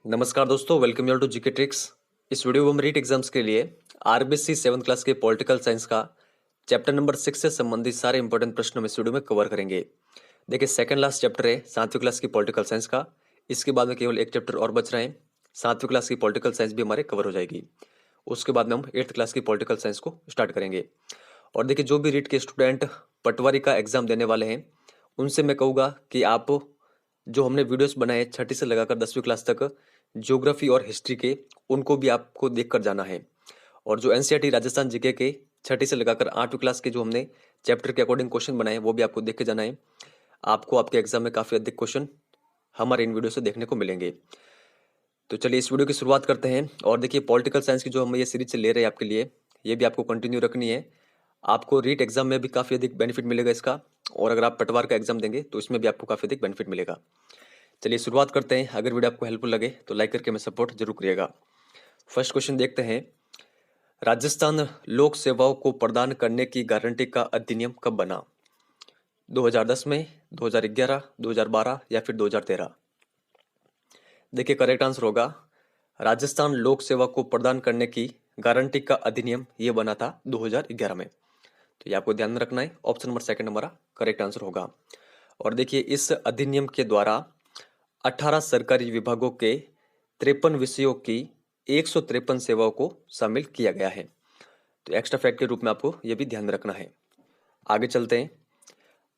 नमस्कार दोस्तों, welcome you to GK tricks. इस वीडियो में हम रीट एग्जाम्स के लिए आरबीसी 7th क्लास के पॉलिटिकल साइंस का चैप्टर नंबर 6 से संबंधित सारे इंपॉर्टेंट प्रश्न हम इस वीडियो में कवर करेंगे। देखिए, सेकंड लास्ट चैप्टर है 7वीं क्लास की पॉलिटिकल साइंस का। इसके बाद में केवल एक चैप्टर और बच रहे हैं। 7वीं क्लास की पॉलिटिकल साइंस भी हमारे कवर हो जाएगी। उसके बाद में हम 8th क्लास की पॉलिटिकल साइंस को स्टार्ट करेंगे। और देखिए, जो भी रीट के स्टूडेंट पटवारी का एग्जाम देने वाले हैं, उनसे मैं कहूँगा कि आप जो हमने वीडियोस बनाए 6ठी से लगाकर 10वीं क्लास तक ज्योग्राफी और हिस्ट्री के, उनको भी आपको देख कर जाना है। और जो एनसीईआरटी राजस्थान जीके के 6ठी से लगाकर 8वीं क्लास के जो हमने चैप्टर के अकॉर्डिंग क्वेश्चन बनाए, वो भी आपको देख के जाना है। आपको आपके एग्जाम में काफ़ी अधिक क्वेश्चन हमारे इन वीडियो से देखने को मिलेंगे। तो चलिए इस वीडियो की शुरुआत करते हैं। और देखिए, पॉलिटिकल साइंस की जो हम ये सीरीज से ले रहे हैं आपके लिए, ये भी आपको कंटिन्यू रखनी है। आपको रीट एग्जाम में भी काफ़ी अधिक बेनिफिट मिलेगा इसका। और अगर आप पटवार का एग्जाम देंगे तो इसमें भी आपको काफ़ी अधिक बेनिफिट मिलेगा। चलिए शुरुआत करते हैं। अगर वीडियो आपको हेल्पफुल लगे तो लाइक करके हमें सपोर्ट जरूर करिएगा। फर्स्ट क्वेश्चन देखते हैं। राजस्थान लोक सेवाओं को प्रदान करने की गारंटी का अधिनियम कब बना? 2010 में, 2011, 2012 या फिर 2013? देखिए, करेक्ट आंसर होगा राजस्थान लोक सेवा को प्रदान करने की गारंटी का अधिनियम ये बना था 2011 में। तो ये आपको ध्यान में रखना है। ऑप्शन नंबर सेकंड हमारा करेक्ट आंसर होगा। और देखिए, इस अधिनियम के द्वारा 18 सरकारी विभागों के 53 विषयों की 153 सेवाओं को शामिल किया गया है। तो एक्स्ट्रा फैक्ट के रूप में आपको यह भी ध्यान में रखना है। आगे चलते हैं।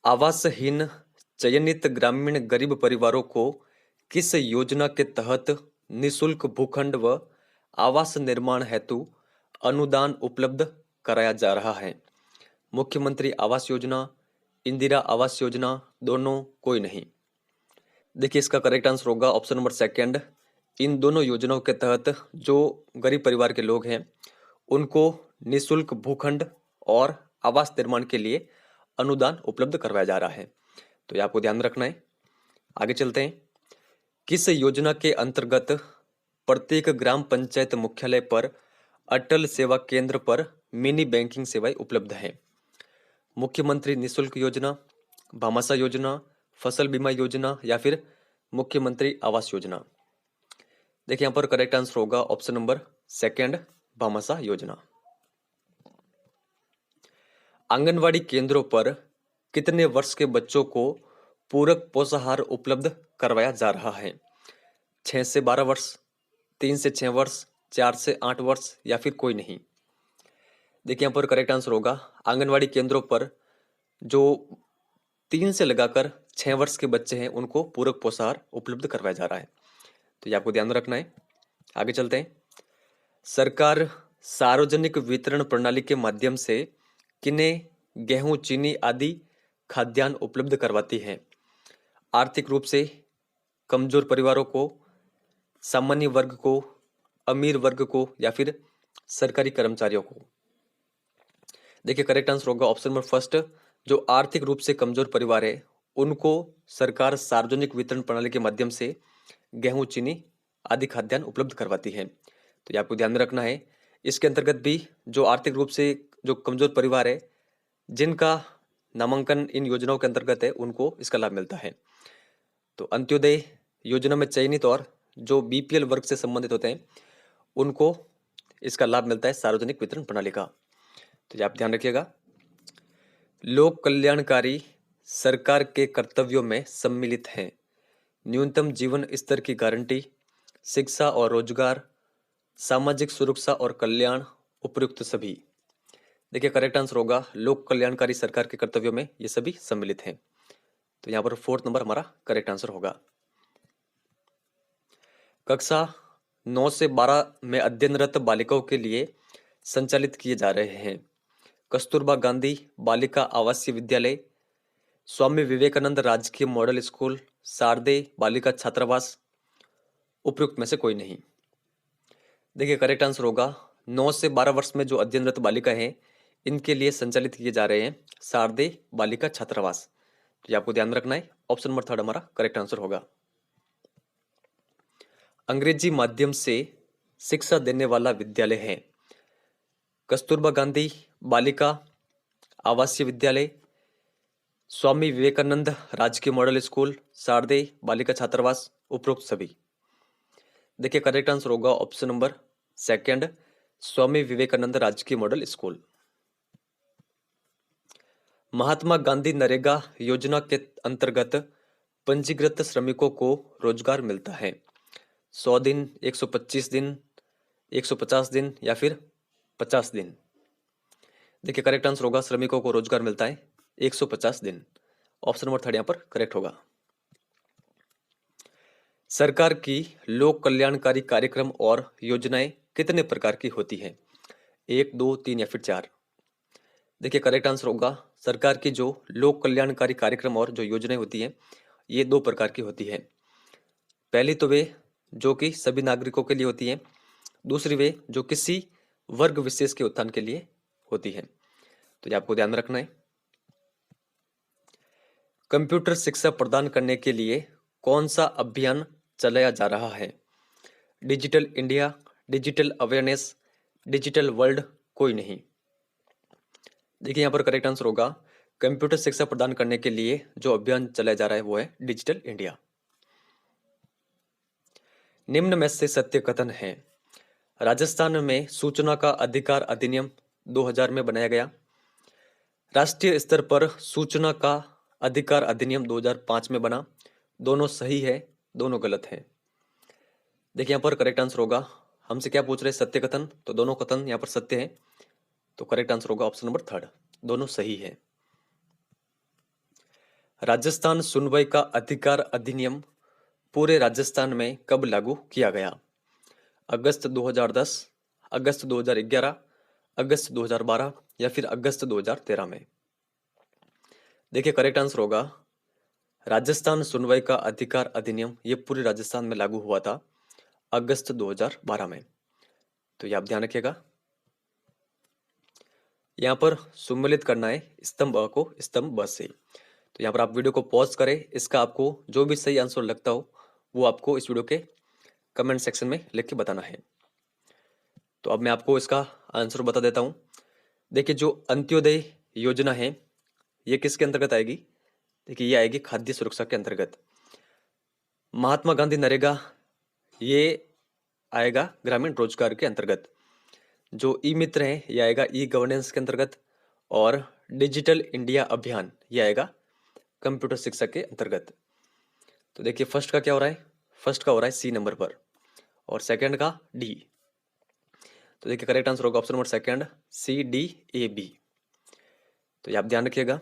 आवासहीन चयनित ग्रामीण गरीब परिवारों को किस योजना के तहत निशुल्क भूखंड व आवास निर्माण हेतु अनुदान उपलब्ध कराया जा रहा है? मुख्यमंत्री आवास योजना, इंदिरा आवास योजना, दोनों, कोई नहीं? देखिए, इसका करेक्ट आंसर होगा ऑप्शन नंबर सेकंड। इन दोनों योजनाओं के तहत जो गरीब परिवार के लोग हैं, उनको निशुल्क भूखंड और आवास निर्माण के लिए अनुदान उपलब्ध करवाया जा रहा है। तो ये आपको ध्यान में रखना है। आगे चलते हैं। किस योजना के अंतर्गत प्रत्येक ग्राम पंचायत मुख्यालय पर अटल सेवा केंद्र पर मिनी बैंकिंग सेवाएं उपलब्ध है? मुख्यमंत्री निशुल्क योजना, भामाशाह योजना, फसल बीमा योजना या फिर मुख्यमंत्री आवास योजना? देखिए, यहां पर करेक्ट आंसर होगा ऑप्शन नंबर सेकंड, भामाशाह योजना। आंगनवाड़ी केंद्रों पर कितने वर्ष के बच्चों को पूरक पोषाहार उपलब्ध करवाया जा रहा है? 6 से 12 वर्ष, 3 से 6 वर्ष, 4 से 8 वर्ष या फिर कोई नहीं? देखिए, यहाँ पर करेक्ट आंसर होगा आंगनवाड़ी केंद्रों पर जो 3 से लगाकर 6 वर्ष के बच्चे हैं, उनको पूरक पोषाहार उपलब्ध करवाया जा रहा है। तो ये आपको ध्यान में रखना है। आगे चलते हैं। सरकार सार्वजनिक वितरण प्रणाली के माध्यम से किन्हें गेहूं, चीनी आदि खाद्यान्न उपलब्ध करवाती है? आर्थिक रूप से कमजोर परिवारों को, सामान्य वर्ग को, अमीर वर्ग को या फिर सरकारी कर्मचारियों को? देखिए, करेक्ट आंसर होगा ऑप्शन नंबर फर्स्ट। जो आर्थिक रूप से कमजोर परिवार है, उनको सरकार सार्वजनिक वितरण प्रणाली के माध्यम से गेहूं, चीनी आदि खाद्यान्न उपलब्ध करवाती है। तो ये आपको ध्यान में रखना है। इसके अंतर्गत भी जो आर्थिक रूप से जो कमजोर परिवार है, जिनका नामांकन इन योजनाओं के अंतर्गत है, उनको इसका लाभ मिलता है। तो अंत्योदय योजना में चयनित और जो बीपीएल वर्ग से संबंधित होते हैं, उनको इसका लाभ मिलता है सार्वजनिक वितरण प्रणाली का। तो ये आप ध्यान रखिएगा। लोक कल्याणकारी सरकार के कर्तव्यों में सम्मिलित हैं न्यूनतम जीवन स्तर की गारंटी, शिक्षा और रोजगार, सामाजिक सुरक्षा और कल्याण, उपयुक्त सभी? देखिए, करेक्ट आंसर होगा लोक कल्याणकारी सरकार के कर्तव्यों में ये सभी सम्मिलित हैं। तो यहां पर फोर्थ नंबर हमारा करेक्ट आंसर होगा। कक्षा 9 से 12 में अध्ययनरत बालिकाओं के लिए संचालित किए जा रहे हैं कस्तूरबा गांधी बालिका आवासीय विद्यालय, स्वामी विवेकानंद राजकीय मॉडल स्कूल, शारदे बालिका छात्रावास, उपयुक्त में से कोई नहीं? देखिए, करेक्ट आंसर होगा 9 से 12 वर्ष में जो अध्ययनरत बालिका हैं, इनके लिए संचालित किए जा रहे हैं शारदे बालिका छात्रावास। तो ये आपको ध्यान रखना है। ऑप्शन नंबर थर्ड हमारा करेक्ट आंसर होगा। अंग्रेजी माध्यम से शिक्षा देने वाला विद्यालय है कस्तूरबा गांधी बालिका आवासीय विद्यालय, स्वामी विवेकानंद राजकीय मॉडल स्कूल, शारदे बालिका छात्रावास, उपरोक्त सभी? देखिए करेक्ट आंसर होगा option number second, Swami Vivekananda राजकीय मॉडल स्कूल। महात्मा गांधी नरेगा योजना के अंतर्गत पंजीकृत श्रमिकों को रोजगार मिलता है 100 दिन, 125 दिन, 150 दिन या फिर 50 दिन। देखिए करेक्ट आंसर होगा श्रमिकों को रोजगार मिलता है 150 दिन। ऑप्शन नंबर थर्ड यहां पर करेक्ट होगा। सरकार की लोक कल्याणकारी कार्यक्रम और योजनाएं कितने प्रकार की होती हैं? 1, 2, 3 या फिर 4? देखिए करेक्ट आंसर होगा सरकार की जो लोक कल्याणकारी कार्यक्रम और जो योजनाएं होती हैं ये 2 प्रकार की होती है। पहली तो वे जो कि सभी नागरिकों के लिए होती है, दूसरी वे जो किसी वर्ग विशेष के उत्थान के लिए होती है। तो ये आपको ध्यान में रखना है। कंप्यूटर शिक्षा प्रदान करने के लिए कौन सा अभियान चलाया जा रहा है? Digital India, digital awareness, digital world, कोई नहीं। देखिए यहां पर करेक्ट आंसर होगा कंप्यूटर शिक्षा प्रदान करने के लिए जो अभियान चलाया जा रहा है वो है डिजिटल इंडिया। निम्न में से सत्य कथन है? राजस्थान में सूचना का अधिकार अधिनियम 2000 में बनाया गया। राष्ट्रीय स्तर पर सूचना का अधिकार अधिनियम 2005 में बना। दोनों सही है, दोनों गलत है। देखिए यहां पर करेक्ट आंसर होगा, हमसे क्या पूछ रहे हैं सत्य कथन, तो दोनों कथन यहां पर सत्य है। तो करेक्ट आंसर होगा ऑप्शन नंबर थर्ड, दोनों सही है। राजस्थान सुनवाई का अधिकार अधिनियम पूरे राजस्थान में कब लागू किया गया? अगस्त 2010, अगस्त 2011, अगस्त 2012 या फिर अगस्त 2013 में? देखिए करेक्ट आंसर होगा राजस्थान सुनवाई का अधिकार अधिनियम ये पूरे राजस्थान में लागू हुआ था अगस्त 2012 में। तो ये आप ध्यान रखिएगा। यहाँ पर सुमेलित करना है स्तंभ अ को स्तंभ ब से। तो यहाँ पर आप वीडियो को पॉज करें, इसका आपको जो भी सही आंसर लगता हो वो आपको इस वीडियो के कमेंट सेक्शन में लिख के बताना है। तो अब मैं आपको इसका आंसर बता देता हूँ। देखिए जो अंत्योदय योजना है ये किसके अंतर्गत आएगी? देखिए ये आएगी खाद्य सुरक्षा के अंतर्गत। महात्मा गांधी नरेगा ये आएगा ग्रामीण रोजगार के अंतर्गत। जो ई मित्र है ये आएगा ई गवर्नेंस के अंतर्गत। और डिजिटल इंडिया अभियान ये आएगा कंप्यूटर शिक्षा के अंतर्गत। तो देखिए फर्स्ट का क्या हो रहा है? फर्स्ट का हो रहा है सी नंबर पर और सेकंड का डी। तो देखिए करेक्ट आंसर होगा option number second, C D A B. तो ये आप ध्यान रखिएगा।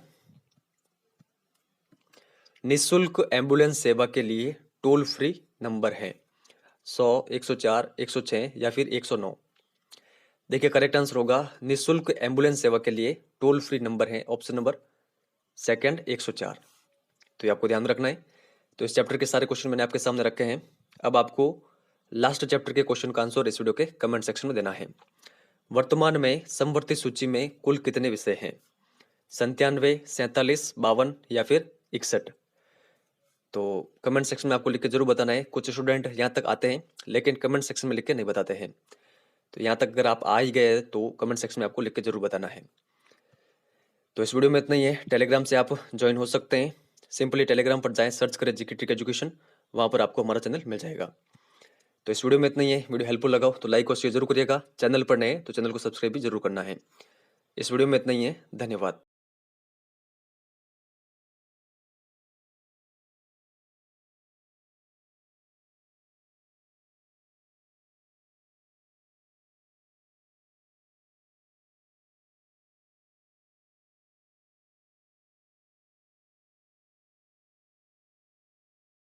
निशुल्क एम्बुलेंस सेवा के लिए टोल फ्री नंबर है 100, 104, 106 या फिर 109? देखिए करेक्ट आंसर होगा निशुल्क एम्बुलेंस सेवा के लिए टोल फ्री नंबर है ऑप्शन नंबर सेकंड 104। तो ये आपको ध्यान रखना है। तो इस चैप्टर के सारे क्वेश्चन मैंने आपके सामने रखे हैं। अब आपको लास्ट चैप्टर के क्वेश्चन का आंसर इस वीडियो के कमेंट सेक्शन में देना है। वर्तमान में समवर्ती सूची में कुल कितने विषय हैं? 97, 47, 52 या फिर 61? तो कमेंट सेक्शन में आपको लिख के जरूर बताना है। कुछ स्टूडेंट यहाँ तक आते हैं लेकिन कमेंट सेक्शन में लिख के नहीं बताते हैं। तो यहाँ तक अगर आप आ ही गए तो कमेंट सेक्शन में आपको लिख के जरूर बताना है। तो इस वीडियो में इतना ही है। टेलीग्राम से आप ज्वाइन हो सकते हैं। सिंपली टेलीग्राम पर जाएं, सर्च करें जीके ट्रिक एजुकेशन, वहाँ पर आपको हमारा चैनल मिल जाएगा। तो इस वीडियो में इतना ही है। वीडियो हेल्पफुल लगा हो तो लाइक और शेयर जरूर करिएगा। चैनल पर नए तो चैनल को सब्सक्राइब भी जरूर करना है। इस वीडियो में इतना ही है। धन्यवाद।